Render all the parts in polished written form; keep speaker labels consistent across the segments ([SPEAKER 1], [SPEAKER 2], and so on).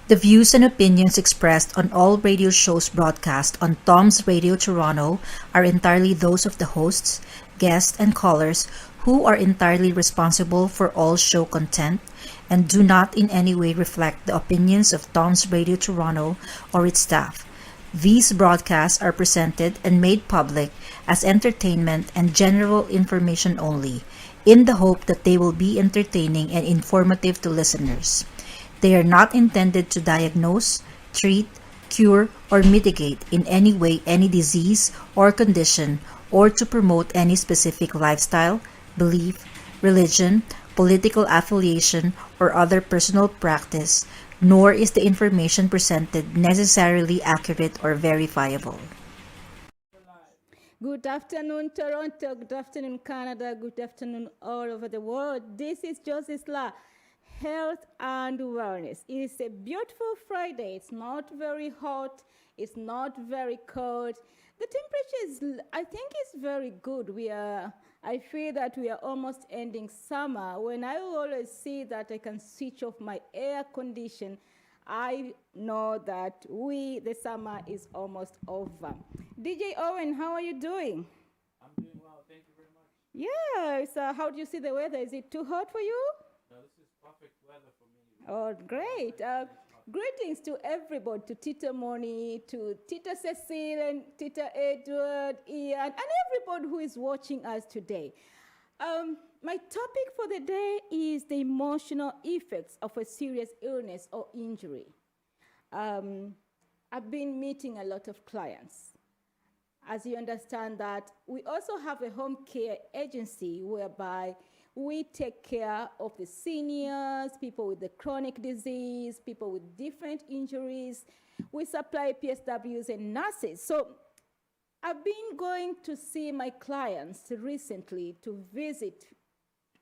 [SPEAKER 1] The views and opinions expressed on all radio shows broadcast on Tom's Radio Toronto are entirely those of the hosts, guests, and callers who are entirely responsible for all show content and do not in any way reflect the opinions of Tom's Radio Toronto or its staff. These broadcasts are presented and made public as entertainment and general information only, in the hope that they will be entertaining and informative to listeners. They are not intended to diagnose, treat, cure, or mitigate in any way any disease or condition or to promote any specific lifestyle, belief, religion, political affiliation, or other personal practice, nor is the information presented necessarily accurate or verifiable.
[SPEAKER 2] Good afternoon, Toronto. Good afternoon, Canada. Good afternoon, all over the world. This is Josie's Law, Health and Wellness. It is a beautiful Friday. It's not very hot. It's not very cold. The temperature is, I think, is very good. I feel that we are almost ending summer. When I always see that I can switch off my air condition, I know that the summer is almost over. DJ Owen, how are you doing?
[SPEAKER 3] I'm doing well, thank you very much.
[SPEAKER 2] Yes, how do you see the weather? Is it too hot for you?
[SPEAKER 3] No, this is perfect weather for me.
[SPEAKER 2] Oh, great. Greetings to everybody, to Tita Moni, to Tita Cecile, and Tita Edward, Ian, and everybody who is watching us today. My topic for the day is the emotional effects of a serious illness or injury. I've been meeting a lot of clients. As you understand that, we also have a home care agency whereby we take care of the seniors, people with the chronic disease, people with different injuries. We supply PSWs and nurses. So I've been going to see my clients recently to visit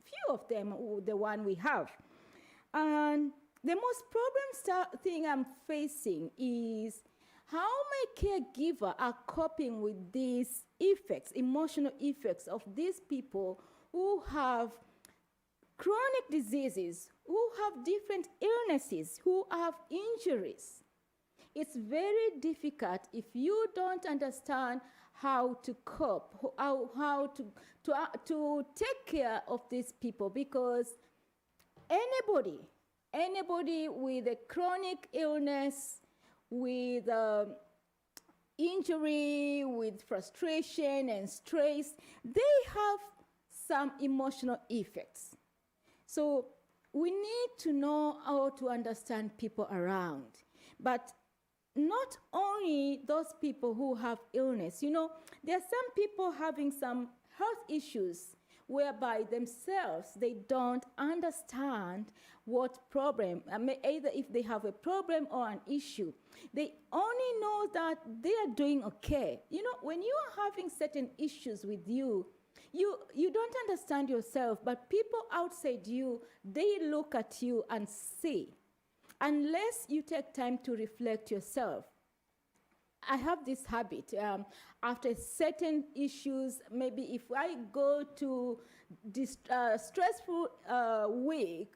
[SPEAKER 2] few of them, the one we have. And the most thing I'm facing is how my caregiver are coping with these effects, emotional effects of these people who have chronic diseases, who have different illnesses, who have injuries. It's very difficult if you don't understand how to cope, how to take care of these people, because anybody with a chronic illness, with injury, with frustration and stress, they have some emotional effects. So we need to know how to understand people around. But not only those people who have illness. You know, there are some people having some health issues whereby themselves they don't understand what problem, either if they have a problem or an issue. They only know that they are doing okay. You know, when you are having certain issues with you don't understand yourself, but people outside you, they look at you and see. Unless you take time to reflect yourself. I have this habit. After certain issues, maybe if I go to this stressful week,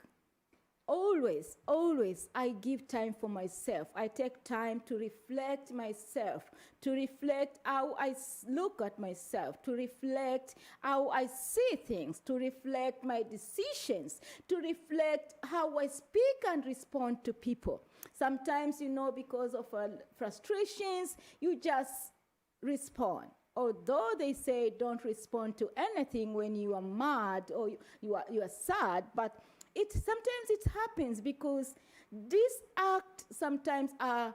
[SPEAKER 2] always I give time for myself. I take time to reflect myself, to reflect how I look at myself, to reflect how I see things, to reflect my decisions, to reflect how I speak and respond to people. Sometimes, you know, because of frustrations, you just respond. Although they say don't respond to anything when you are mad or you are sad, but sometimes it happens because these acts sometimes are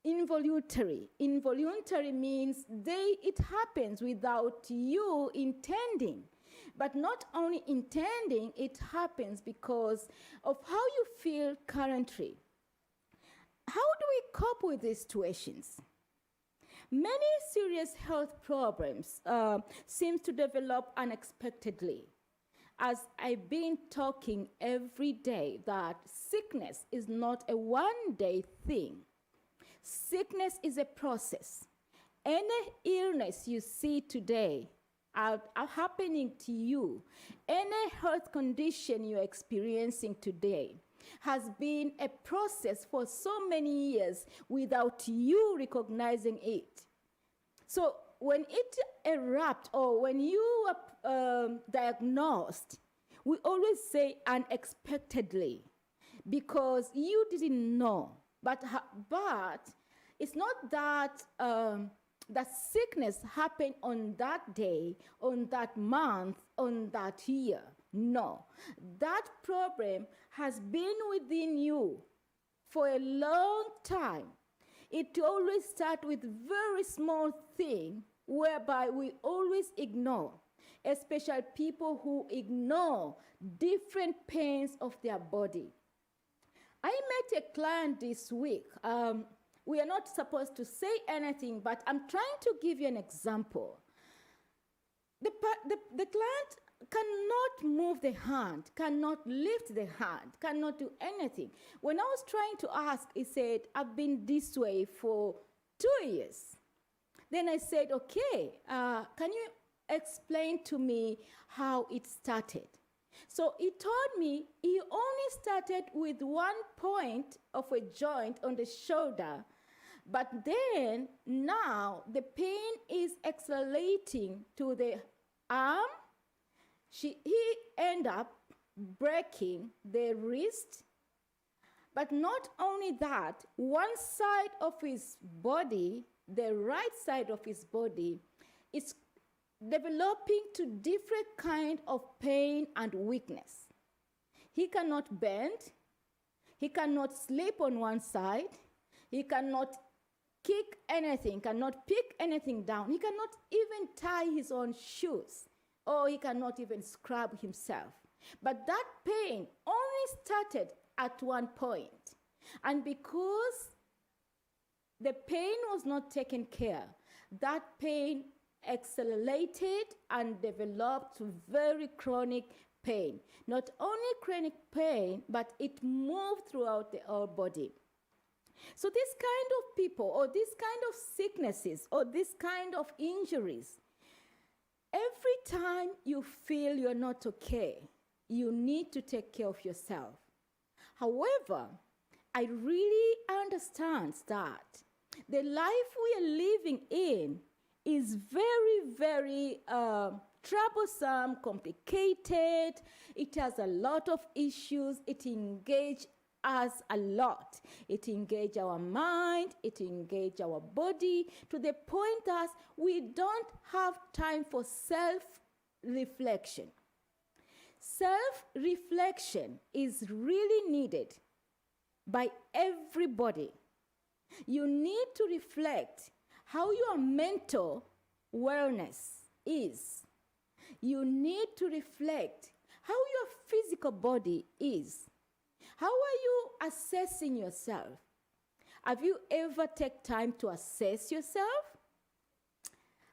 [SPEAKER 2] involuntary. Involuntary means it happens without you intending. But not only intending, it happens because of how you feel currently. How do we cope with these situations? Many serious health problems seem to develop unexpectedly. As I've been talking every day, that sickness is not a one-day thing. Sickness is a process. Any illness you see today are happening to you, any health condition you're experiencing today, has been a process for so many years without you recognizing it. So when it erupts or when you are diagnosed, we always say unexpectedly because you didn't know. But it's not that that sickness happened on that day, on that month, on that year. No. That problem has been within you for a long time. It always starts with very small thing whereby we always ignore, especially people who ignore different pains of their body. I met a client this week. We are not supposed to say anything, but I'm trying to give you an example. The client cannot move the hand, cannot lift the hand, cannot do anything. When I was trying to ask, he said, I've been this way for 2 years. Then I said, okay, can you explain to me how it started? So he told me he only started with one point of a joint on the shoulder, but then now the pain is accelerating to the arm. He ended up breaking the wrist. But not only that, one side of his body, the right side of his body, is developing to different kind of pain and weakness. He cannot bend. He cannot sleep on one side. He cannot kick anything, cannot pick anything down. He cannot even tie his own shoes, or he cannot even scrub himself. But that pain only started at one point. And because the pain was not taken care, that pain accelerated and developed to very chronic pain. Not only chronic pain, but it moved throughout the whole body. So this kind of people, or this kind of sicknesses, or this kind of injuries, every time you feel you're not okay, you need to take care of yourself. However, I really understand that the life we are living in is very, very troublesome, complicated. It has a lot of issues. It engages us a lot. It engages our mind. It engages our body to the point that we don't have time for self-reflection. Self-reflection is really needed by everybody. You need to reflect how your mental wellness is. You need to reflect how your physical body is. How are you assessing yourself? Have you ever taken time to assess yourself?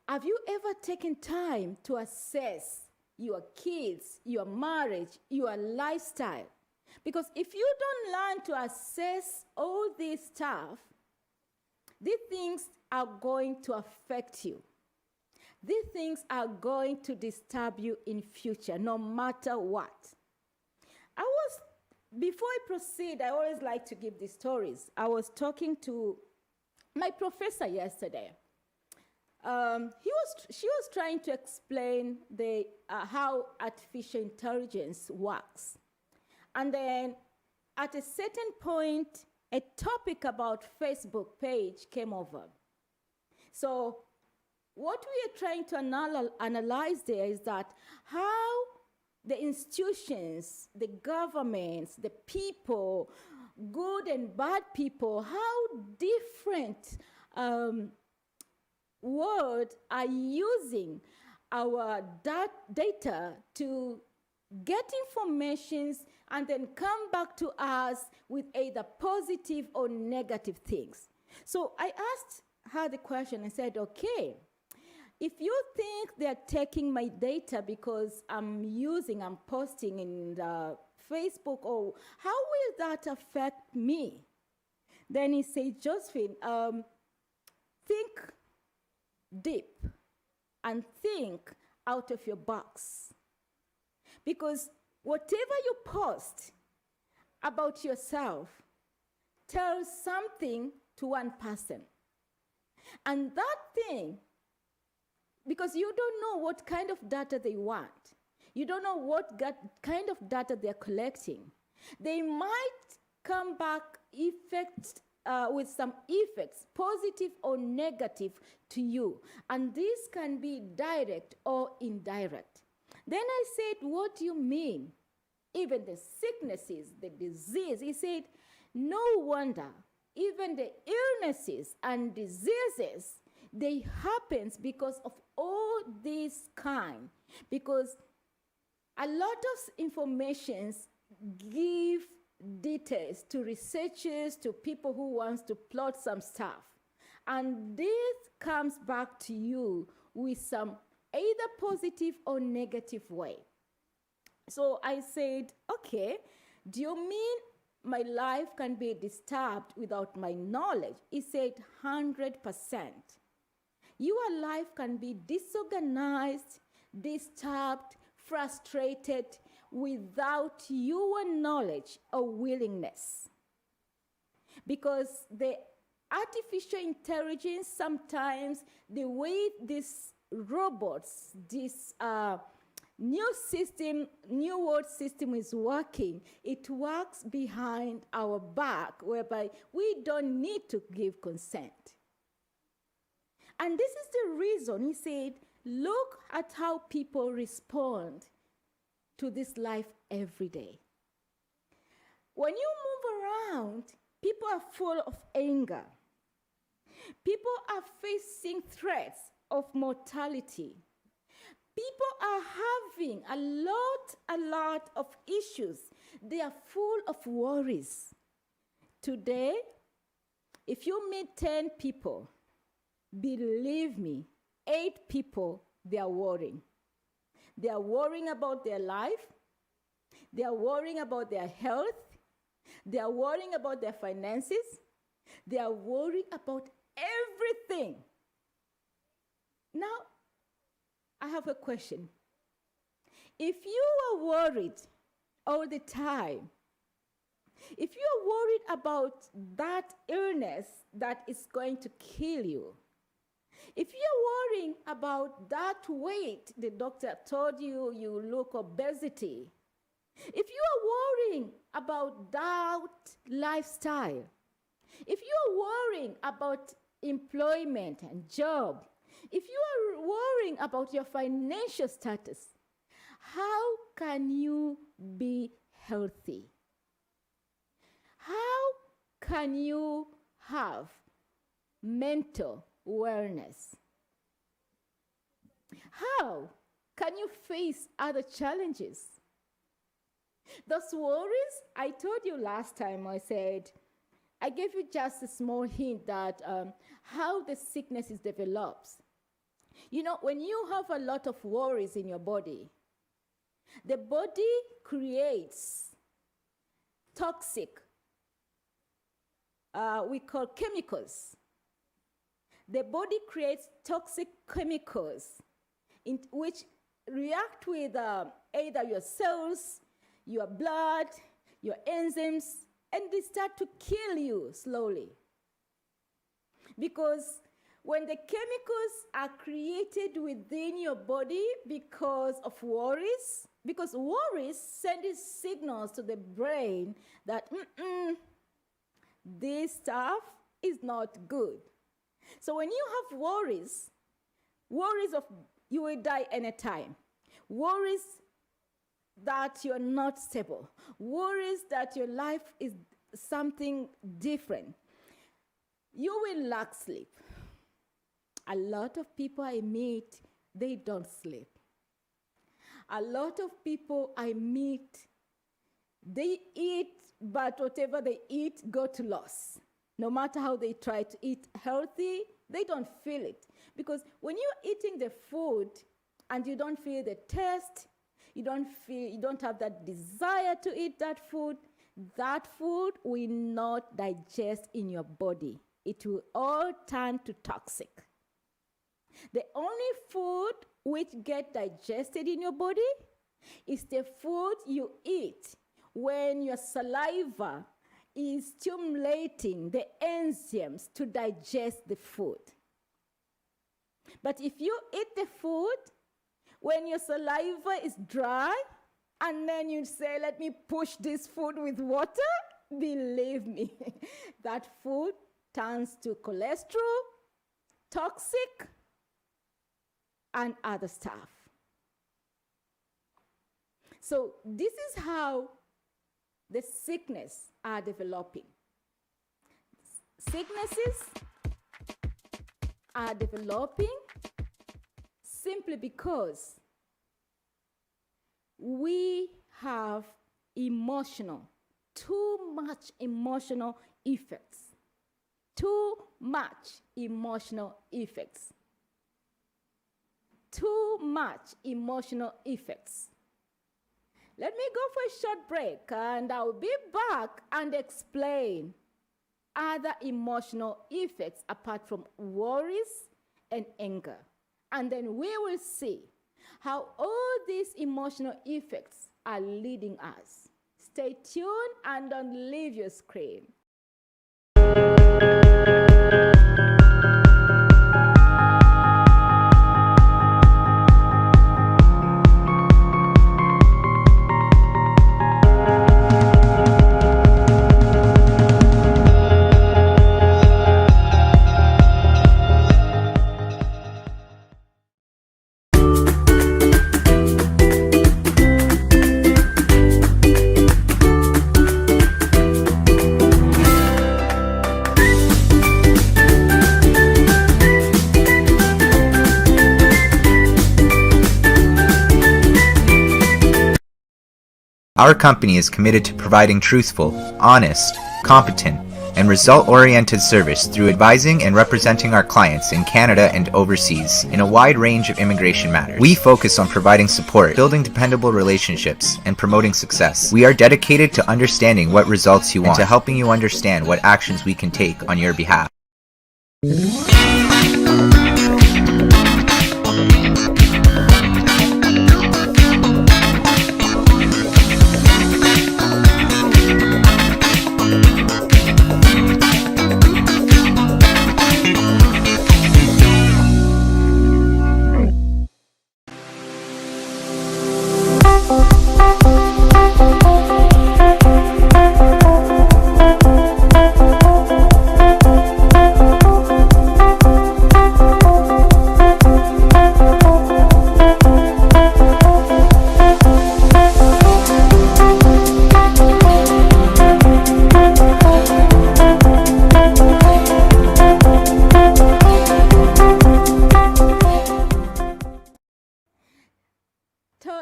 [SPEAKER 2] Have you ever taken time to assess your kids, your marriage, your lifestyle? Because if you don't learn to assess all this stuff, these things are going to affect you. These things are going to disturb you in future, no matter what. Before I proceed, I always like to give these stories. I was talking to my professor yesterday. She was trying to explain how artificial intelligence works. And then at a certain point, a topic about Facebook page came over. So what we are trying to analyze there is that how the institutions, the governments, the people, good and bad people, how different words are using our data to get informations and then come back to us with either positive or negative things. So I asked her the question and said, okay, if you think they're taking my data because I'm posting in the Facebook, or how will that affect me? Then he said, Josephine, think deep and think out of your box. Because whatever you post about yourself tells something to one person. And that thing, because you don't know what kind of data they want, you don't know what kind of data they're collecting, they might come back with some effects, positive or negative, to you. And this can be direct or indirect. Then I said, what do you mean? Even the sicknesses, the disease. He said, no wonder, even the illnesses and diseases, they happen because of all this kind. Because a lot of informations give details to researchers, to people who want to plot some stuff. And this comes back to you with some either positive or negative way. So I said, okay, do you mean my life can be disturbed without my knowledge? He said, 100%. Your life can be disorganized, disturbed, frustrated without your knowledge or willingness. Because the artificial intelligence, sometimes the way these robots, this new world system is working, it works behind our back, whereby we don't need to give consent. And this is the reason he said, look at how people respond to this life every day. When you move around, people are full of anger. People are facing threats of mortality. People are having a lot of issues. They are full of worries. Today, if you meet 10 people, believe me, 8 people, they are worrying. They are worrying about their life. They are worrying about their health. They are worrying about their finances. They are worrying about everything. Now, I have a question. If you are worried all the time, if you are worried about that illness that is going to kill you, if you're worrying about that weight the doctor told you you look obesity, if you are worrying about that lifestyle, if you are worrying about employment and job, if you are worrying about your financial status, how can you be healthy? How can you have mental wellness? How can you face other challenges? Those worries, I told you last time, I said, I gave you just a small hint that how the sickness develops. You know, when you have a lot of worries in your body, the body creates toxic, we call chemicals. The body creates toxic chemicals which react with either your cells, your blood, your enzymes, and they start to kill you slowly. Because when the chemicals are created within your body because of worries, because worries send signals to the brain that this stuff is not good. So when you have worries of you will die anytime, worries that you're not stable, worries that your life is something different, you will lack sleep. A lot of people I meet, they don't sleep. A lot of people I meet, they eat, but whatever they eat go to loss. No matter how they try to eat healthy, they don't feel it. Because when you're eating the food and you don't feel the taste, you don't have that desire to eat that food will not digest in your body. It will all turn to toxic. The only food which get digested in your body is the food you eat when your saliva is stimulating the enzymes to digest the food. But if you eat the food when your saliva is dry, and then you say, let me push this food with water, believe me, that food turns to cholesterol, toxic, and other stuff. So this is how the sickness are developing. Sicknesses are developing simply because we have too much emotional effects. Too much emotional effects. Too much emotional effects. Let me go for a short break and I'll be back and explain other emotional effects apart from worries and anger. And then we will see how all these emotional effects are leading us. Stay tuned and don't leave your screen.
[SPEAKER 4] Our company is committed to providing truthful, honest, competent, and result-oriented service through advising and representing our clients in Canada and overseas in a wide range of immigration matters. We focus on providing support, building dependable relationships, and promoting success. We are dedicated to understanding what results you want and to helping you understand what actions we can take on your behalf.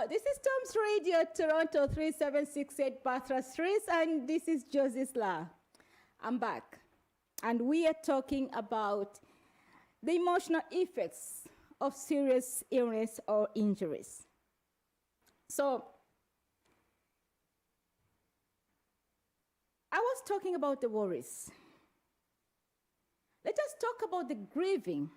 [SPEAKER 2] This is Tom's Radio, Toronto 3768 Bathurst Street, and this is Josie Sla. I'm back, and we are talking about the emotional effects of serious illness or injuries. So, I was talking about the worries. Let us talk about the grieving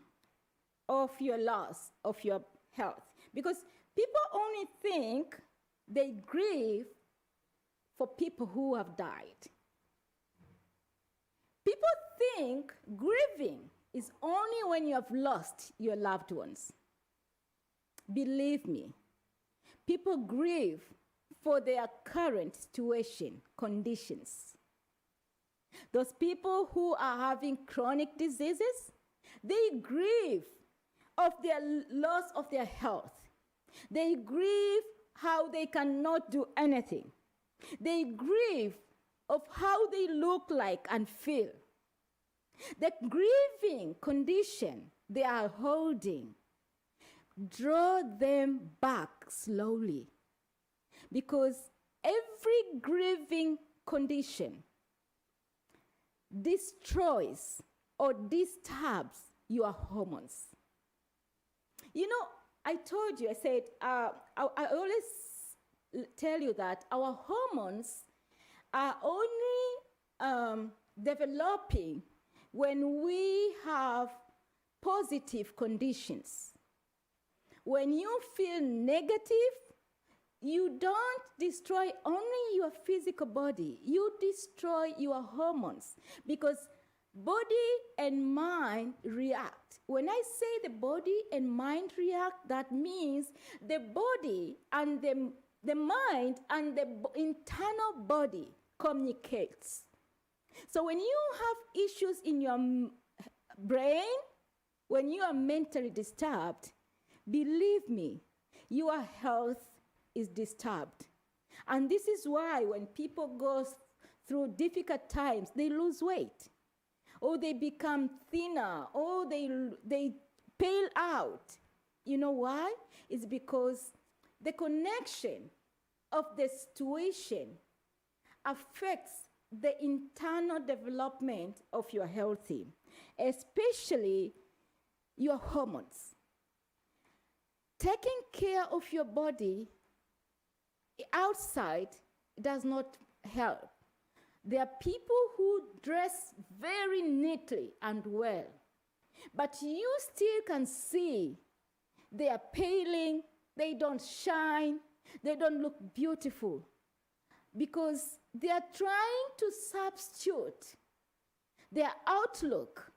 [SPEAKER 2] of your loss of your health, because people only think they grieve for people who have died. People think grieving is only when you have lost your loved ones. Believe me, people grieve for their current situation, conditions. Those people who are having chronic diseases, they grieve of their loss of their health. They grieve how they cannot do anything. They grieve of how they look like and feel. The grieving condition they are holding, draw them back slowly, because every grieving condition destroys or disturbs your hormones. You know, I told you, I said, I always tell you that our hormones are only developing when we have positive conditions. When you feel negative, you don't destroy only your physical body, you destroy your hormones, because body and mind react. When I say the body and mind react, that means the body and the mind and the internal body communicates. So when you have issues in your brain, when you are mentally disturbed, believe me, your health is disturbed. And this is why when people go through difficult times, they lose weight, or they become thinner, or they pale out. You know why? It's because the connection of the situation affects the internal development of your healthy, especially your hormones. Taking care of your body outside does not help. There are people who dress very neatly and well, but you still can see they are paling, they don't shine, they don't look beautiful, because they are trying to substitute their outlook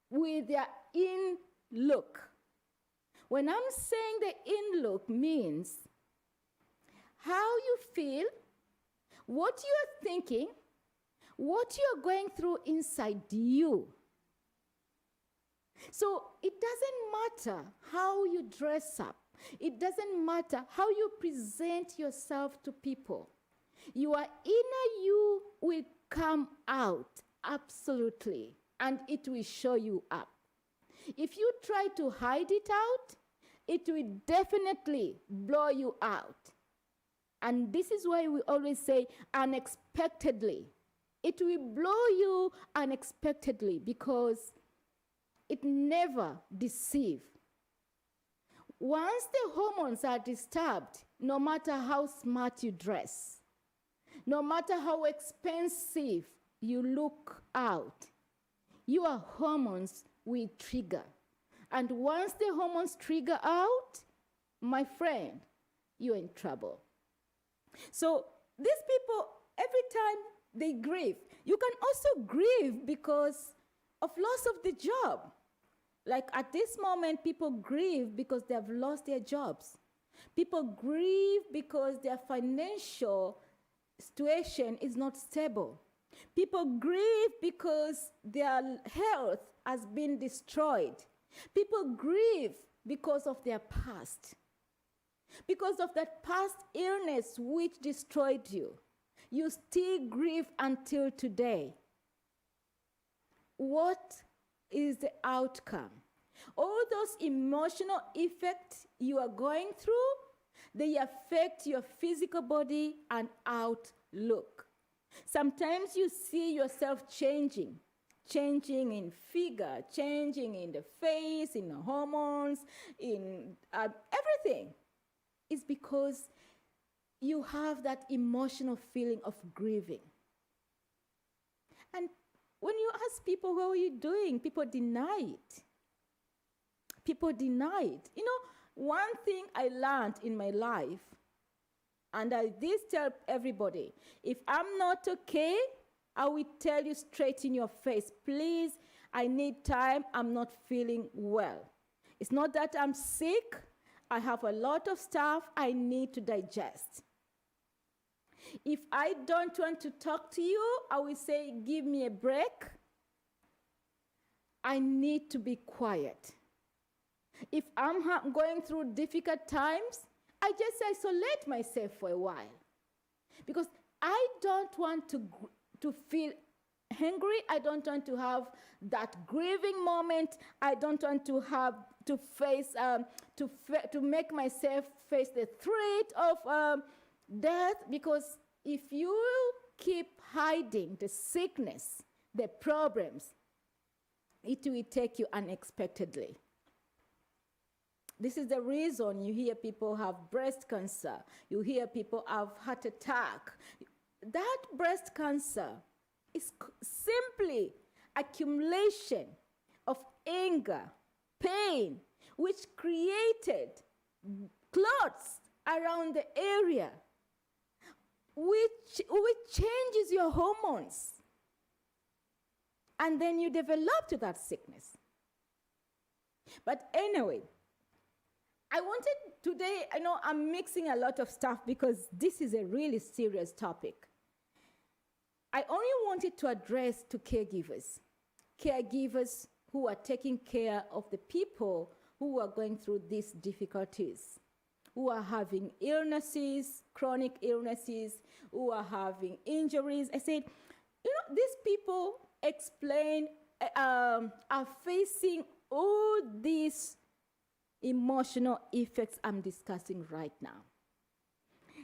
[SPEAKER 2] with their in look. When I'm saying the in look means how you feel, what you're thinking, what you're going through inside you. So it doesn't matter how you dress up. It doesn't matter how you present yourself to people. Your inner you will come out, absolutely, and it will show you up. If you try to hide it out, it will definitely blow you out. And this is why we always say unexpectedly. It will blow you unexpectedly, because it never deceives. Once the hormones are disturbed, no matter how smart you dress, no matter how expensive you look out, your hormones will trigger. And once the hormones trigger out, my friend, you're in trouble. So these people, every time they grieve, you can also grieve because of loss of the job. Like at this moment, people grieve because they have lost their jobs. People grieve because their financial situation is not stable. People grieve because their health has been destroyed. People grieve because of their past. Because of that past illness which destroyed you. You still grieve until today. What is the outcome? All those emotional effects you are going through, they affect your physical body and outlook. Sometimes you see yourself changing in figure, changing in the face, in the hormones, in everything. It's because you have that emotional feeling of grieving. And when you ask people, how are you doing? People deny it. People deny it. You know, one thing I learned in my life, and I this tell everybody, if I'm not okay, I will tell you straight in your face, please, I need time, I'm not feeling well. It's not that I'm sick, I have a lot of stuff I need to digest. If I don't want to talk to you, I will say, give me a break. I need to be quiet. If I'm going through difficult times, I just isolate myself for a while. Because I don't want to feel angry. I don't want to have that grieving moment. I don't want to have to face, to make myself face the threat of death, because if you keep hiding the sickness, the problems, it will take you unexpectedly. This is the reason you hear people have breast cancer. You hear people have heart attack. That breast cancer is simply accumulation of anger, pain, which created clots around the area, which changes your hormones. And then you develop to that sickness. But anyway, I wanted today, I know I'm mixing a lot of stuff because this is a really serious topic. I only wanted to address to caregivers who are taking care of the people who are going through these difficulties, who are having illnesses, chronic illnesses, who are having injuries. I said, these people are facing all these emotional effects I'm discussing right now.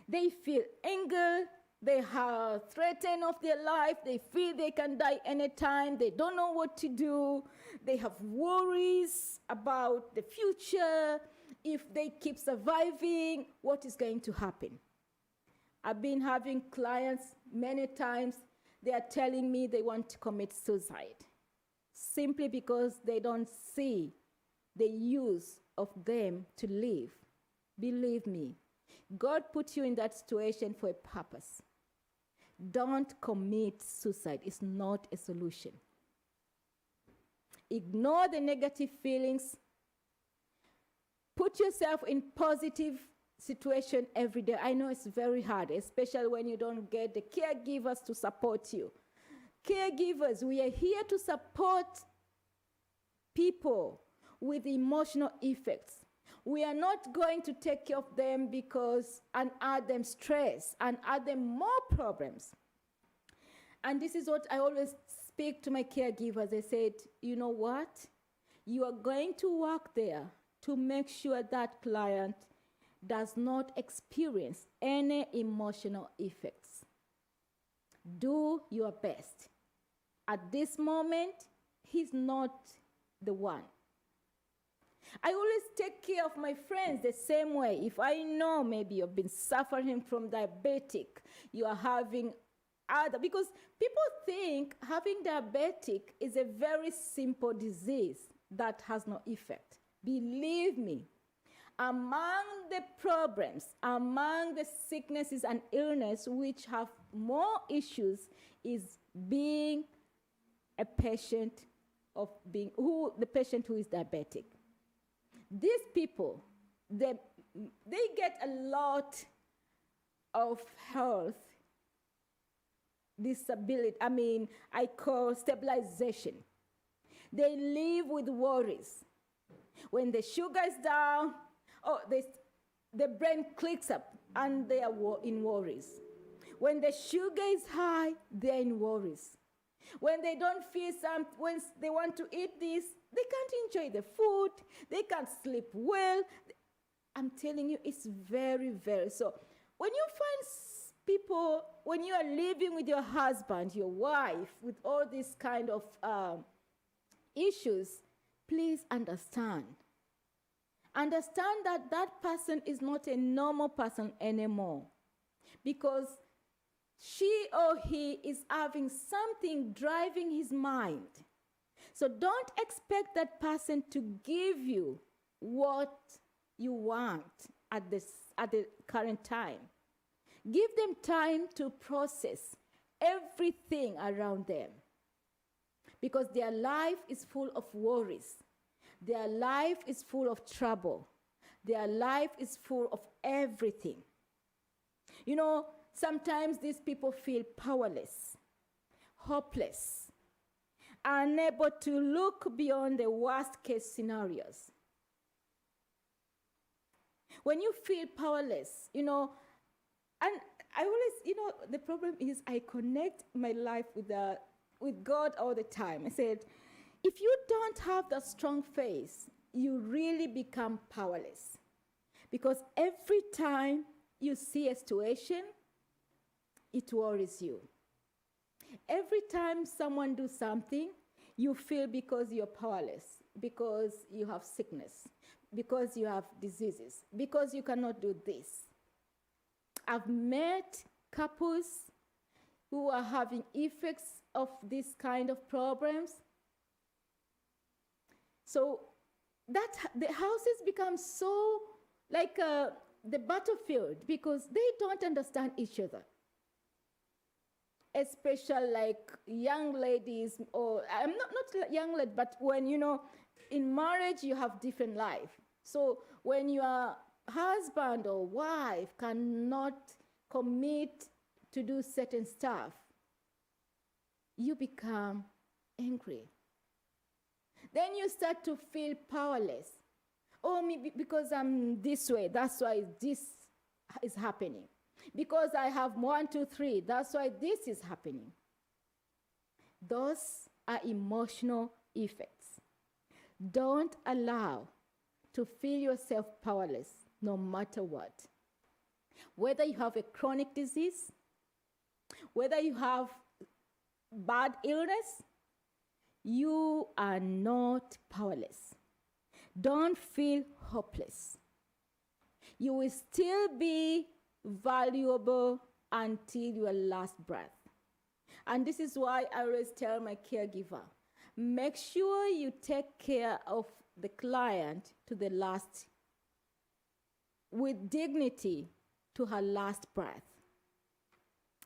[SPEAKER 2] They feel anger, they are threatened of their life, they feel they can die anytime, they don't know what to do, they have worries about the future, if they keep surviving, what is going to happen? I've been having clients many times, they are telling me they want to commit suicide simply because they don't see the use of them to live. Believe me, God put you in that situation for a purpose. Don't commit suicide. It's not a solution. Ignore the negative feelings. Put yourself in positive situation every day. I know it's very hard, especially when you don't get the caregivers to support you. Caregivers, we are here to support people with emotional effects. We are not going to take care of them and add them stress and add them more problems. And this is what I always speak to my caregivers. I said, you know what? You are going to work there to make sure that client does not experience any emotional effects. Do your best. At this moment, he's not the one. I always take care of my friends the same way. If I know maybe you've been suffering from diabetic, you are having because people think having diabetic is a very simple disease that has no effect. Believe me, among the problems, among the sicknesses and illness which have more issues is being a patient the patient who is diabetic. These people, they get a lot of health disability. I call stabilization. They live with worries. When the sugar is down, the brain clicks up and they are in worries. When the sugar is high, they're in worries. When they don't feel when they want to eat this, they can't enjoy the food, they can't sleep well. I'm telling you, it's very, very so. When you find people, when you are living with your husband, your wife, with all these kind of issues, please understand. Understand that that person is not a normal person anymore, because she or he is having something driving his mind. So don't expect that person to give you what you want at the current time. Give them time to process everything around them, because their life is full of worries. Their life is full of trouble. Their life is full of everything. Sometimes these people feel powerless, hopeless, unable to look beyond the worst case scenarios. When you feel powerless, and I always, the problem is I connect my life with God all the time. I said, if you don't have that strong faith, you really become powerless. Because every time you see a situation, it worries you. Every time someone does something, you feel because you're powerless, because you have sickness, because you have diseases, because you cannot do this. I've met couples who are having effects of this kind of problems. So that the houses become so like the battlefield because they don't understand each other. Especially like young ladies, or I'm not young lady, but when, in marriage you have different life. So when your husband or wife cannot commit to do certain stuff, you become angry. Then you start to feel powerless. Oh, maybe because I'm this way, that's why this is happening. Because I have 1, 2, 3, that's why this is happening. Those are emotional effects. Don't allow to feel yourself powerless no matter what. Whether you have a chronic disease, whether you have bad illness, you are not powerless. Don't feel hopeless. You will still be valuable until your last breath. And this is why I always tell my caregiver, make sure you take care of the client to the last, with dignity to her last breath.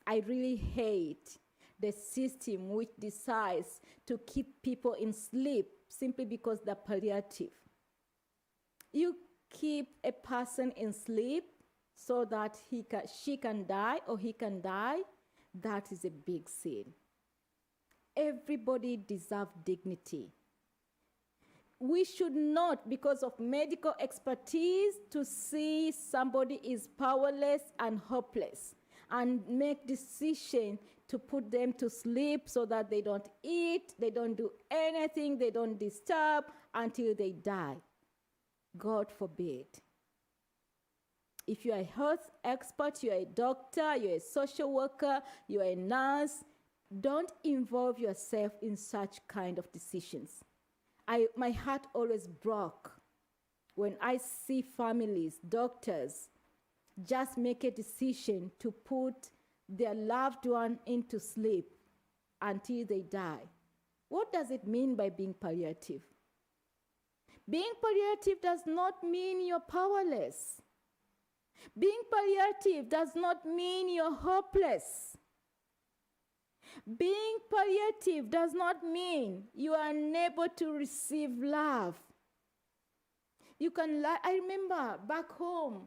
[SPEAKER 2] I really hate the system which decides to keep people in sleep simply because they're palliative. You keep a person in sleep so that she can die or he can die, that is a big sin. Everybody deserves dignity. We should not, because of medical expertise, to see somebody is powerless and hopeless and make decision to put them to sleep so that they don't eat, they don't do anything, they don't disturb until they die. God forbid. If you're a health expert, you're a doctor, you're a social worker, you're a nurse, don't involve yourself in such kind of decisions. My heart always broke when I see families, doctors, just make a decision to put their loved one into sleep until they die. What does it mean by being palliative? Being palliative does not mean you're powerless. Being palliative does not mean you're hopeless. Being palliative does not mean you are unable to receive love. I remember back home,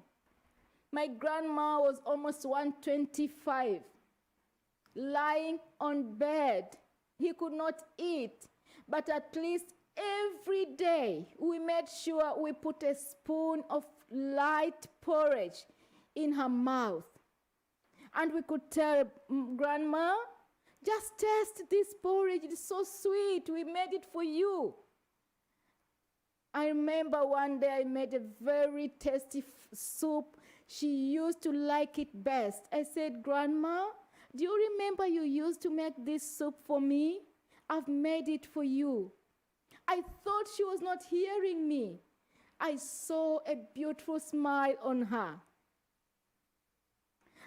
[SPEAKER 2] my grandma was almost 125, lying on bed. He could not eat, but at least every day we made sure we put a spoon of light porridge in her mouth. And we could tell Grandma, just taste this porridge, it's so sweet, we made it for you. I remember one day I made a very tasty soup. She used to like it best. I said, Grandma, do you remember you used to make this soup for me? I've made it for you. I thought she was not hearing me. I saw a beautiful smile on her.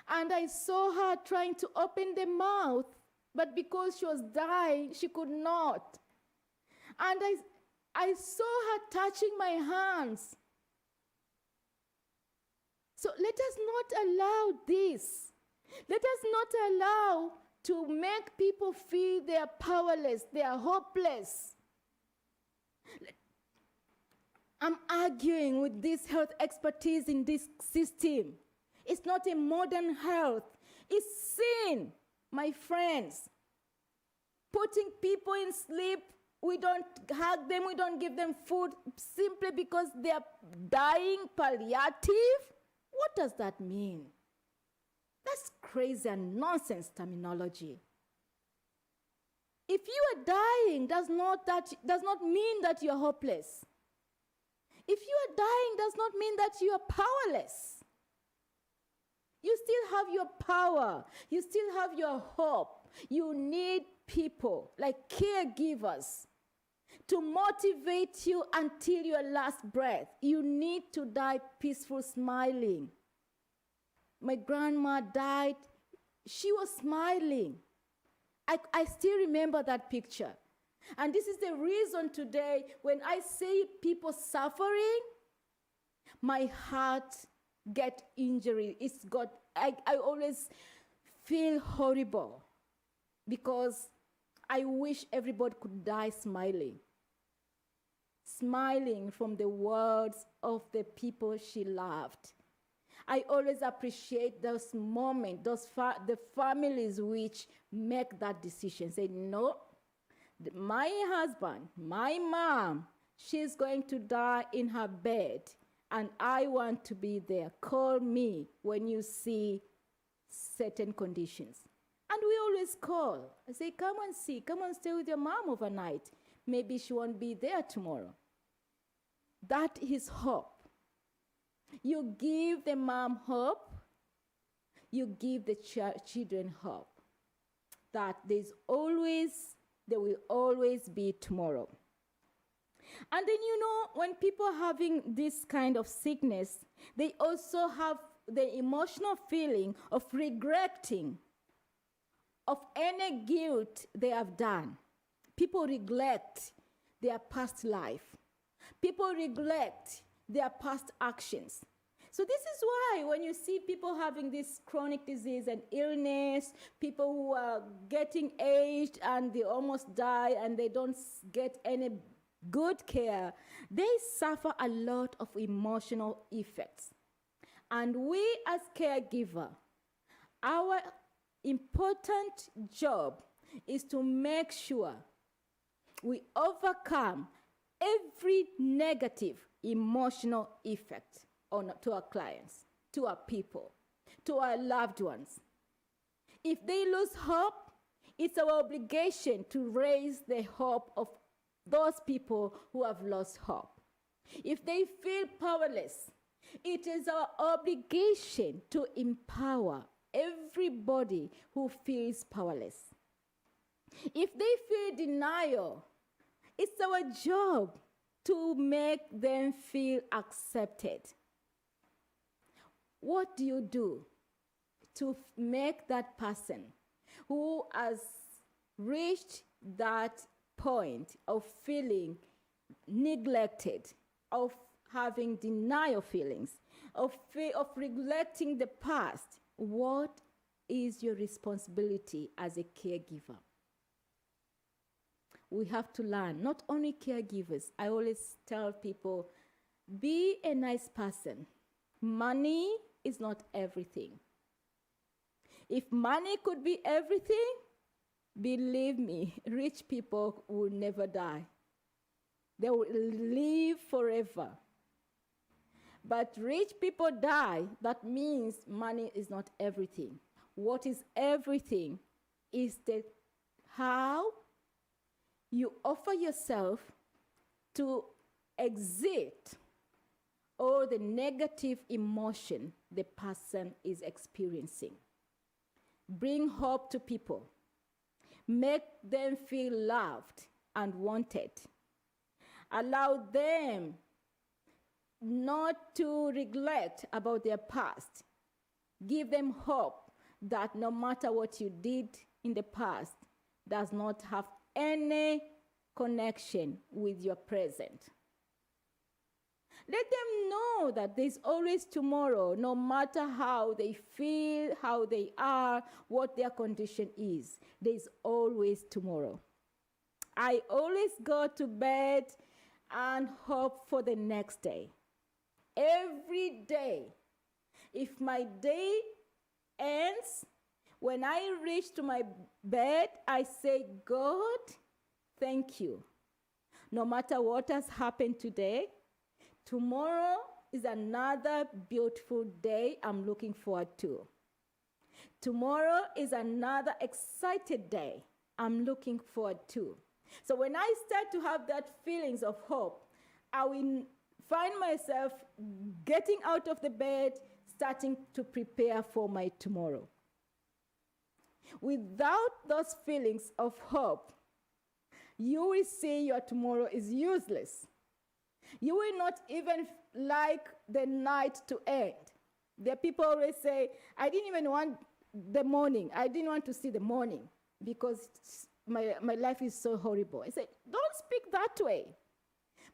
[SPEAKER 2] And I saw her trying to open the mouth, but because she was dying, she could not. And I saw her touching my hands. So let us not allow this. Let us not allow to make people feel they are powerless, they are hopeless. I'm arguing with this health expertise in this system. It's not a modern health. It's sin, my friends. Putting people in sleep, we don't hug them, we don't give them food simply because they're dying palliative? What does that mean? That's crazy and nonsense terminology. If you are dying, does not mean that you are hopeless. If you are dying, does not mean that you are powerless. You still have your power. You still have your hope. You need people like caregivers to motivate you until your last breath. You need to die peaceful, smiling. My grandma died. She was smiling. I still remember that picture. And this is the reason today when I see people suffering, my heart get injury. I always feel horrible because I wish everybody could die smiling from the words of the people she loved. I always appreciate those moments, the families which make that decision. Say, no, my husband, my mom, she's going to die in her bed, and I want to be there. Call me when you see certain conditions. And we always call. I say, come and stay with your mom overnight. Maybe she won't be there tomorrow. That is hope. You give the mom hope, you give the children hope that there will always be tomorrow. And then, when people are having this kind of sickness, they also have the emotional feeling of regretting of any guilt they have done. People neglect their past life. People neglect their past actions. So this is why when you see people having this chronic disease and illness, people who are getting aged and they almost die and they don't get any good care, they suffer a lot of emotional effects. And we as caregiver, our important job is to make sure we overcome every negative emotional effect to our clients, to our people, to our loved ones. If they lose hope, it's our obligation to raise the hope of those people who have lost hope. If they feel powerless, it is our obligation to empower everybody who feels powerless. If they feel denial, it's our job to make them feel accepted. What do you do to make that person who has reached that point of feeling neglected, of having denial feelings, of neglecting the past? What is your responsibility as a caregiver? We have to learn, not only caregivers. I always tell people, be a nice person. Money is not everything. If money could be everything, believe me, rich people will never die. They will live forever. But rich people die, that means money is not everything. What is everything is how you offer yourself to exit all the negative emotion the person is experiencing. Bring hope to people. Make them feel loved and wanted. Allow them not to regret about their past. Give them hope that no matter what you did in the past does not have any connection with your present. Let them know that there's always tomorrow, no matter how they feel, how they are, what their condition is. There's always tomorrow. I always go to bed and hope for the next day. Every day. If my day ends, when I reach to my bed, I say, God, thank you. No matter what has happened today, tomorrow is another beautiful day I'm looking forward to. Tomorrow is another excited day I'm looking forward to. So when I start to have that feelings of hope, I will find myself getting out of the bed, starting to prepare for my tomorrow. Without those feelings of hope, you will see your tomorrow is useless. You will not even like the night to end. The people always say, I didn't even want the morning. I didn't want to see the morning because my life is so horrible. I say, don't speak that way.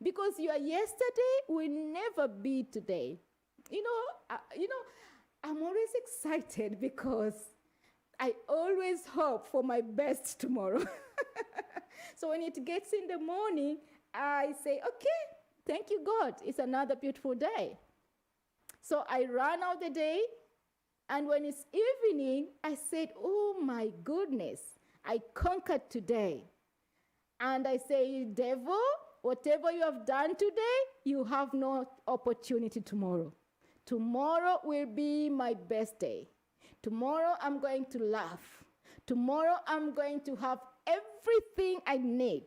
[SPEAKER 2] Because your yesterday will never be today. I'm always excited because I always hope for my best tomorrow. So when it gets in the morning, I say, okay, thank you, God. It's another beautiful day. So I run out the day, and when it's evening, I said, oh my goodness, I conquered today. And I say, devil, whatever you have done today, you have no opportunity tomorrow. Tomorrow will be my best day. Tomorrow I'm going to laugh. Tomorrow I'm going to have everything I need.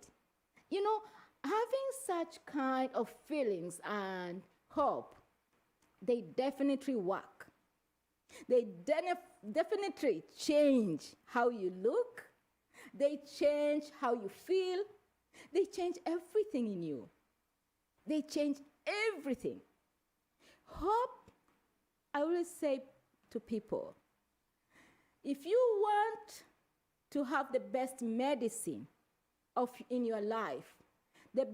[SPEAKER 2] Having such kind of feelings and hope, they definitely work. They definitely change how you look. They change how you feel. They change everything in you. They change everything. Hope, I always say to people, if you want to have the best medicine in your life, the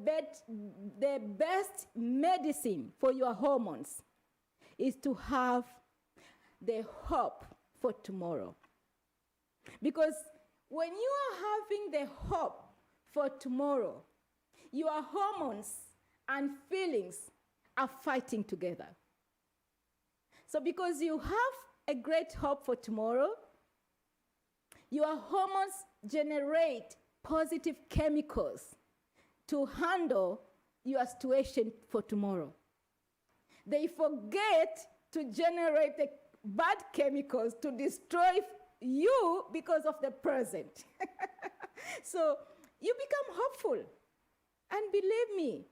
[SPEAKER 2] best medicine for your hormones is to have the hope for tomorrow. Because when you are having the hope for tomorrow, your hormones and feelings are fighting together. So because you have a great hope for tomorrow, your hormones generate positive chemicals to handle your situation for tomorrow. They forget to generate the bad chemicals to destroy you because of the present. So you become hopeful. And believe me,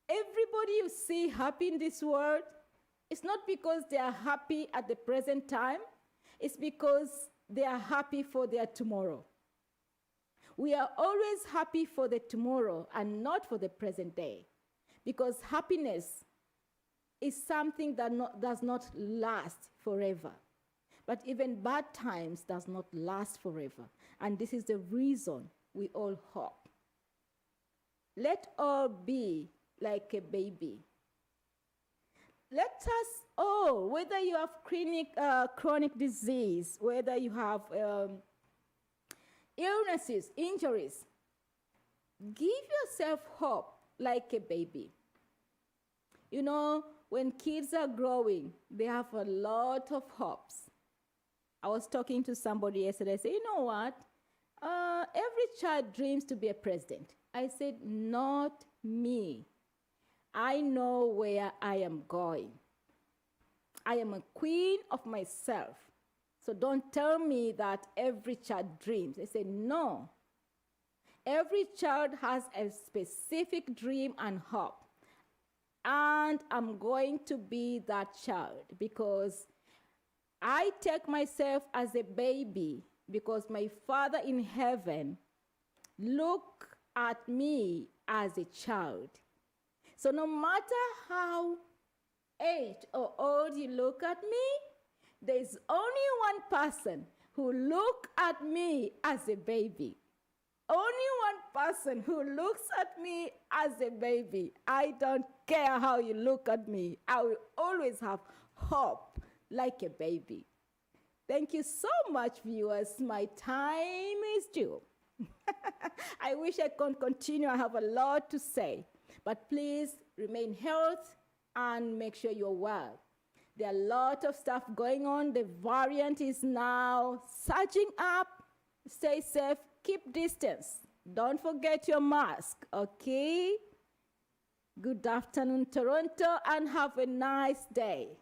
[SPEAKER 2] everybody you see happy in this world, it's not because they are happy at the present time, it's because they are happy for their tomorrow. We are always happy for the tomorrow and not for the present day, because happiness is something that does not last forever. But even bad times does not last forever. And this is the reason we all hope. Let all be like a baby. Let us all, whether you have chronic disease, whether you have illnesses, injuries, give yourself hope like a baby. When kids are growing, they have a lot of hopes. I was talking to somebody yesterday. I said, you know what? Every child dreams to be a president. I said, not me. I know where I am going. I am a queen of myself. So don't tell me that every child dreams. I said, no. Every child has a specific dream and hope. And I'm going to be that child because I take myself as a baby because my Father in heaven look at me as a child. So no matter how age or old you look at me, there's only one person who look at me as a baby. Only one person who looks at me as a baby. I don't care how you look at me. I will always have hope like a baby. Thank you so much, viewers. My time is due. I wish I could continue. I have a lot to say. But please remain healthy and make sure you're well. There are a lot of stuff going on. The variant is now surging up. Stay safe. Keep distance. Don't forget your mask, okay? Good afternoon, Toronto, and have a nice day.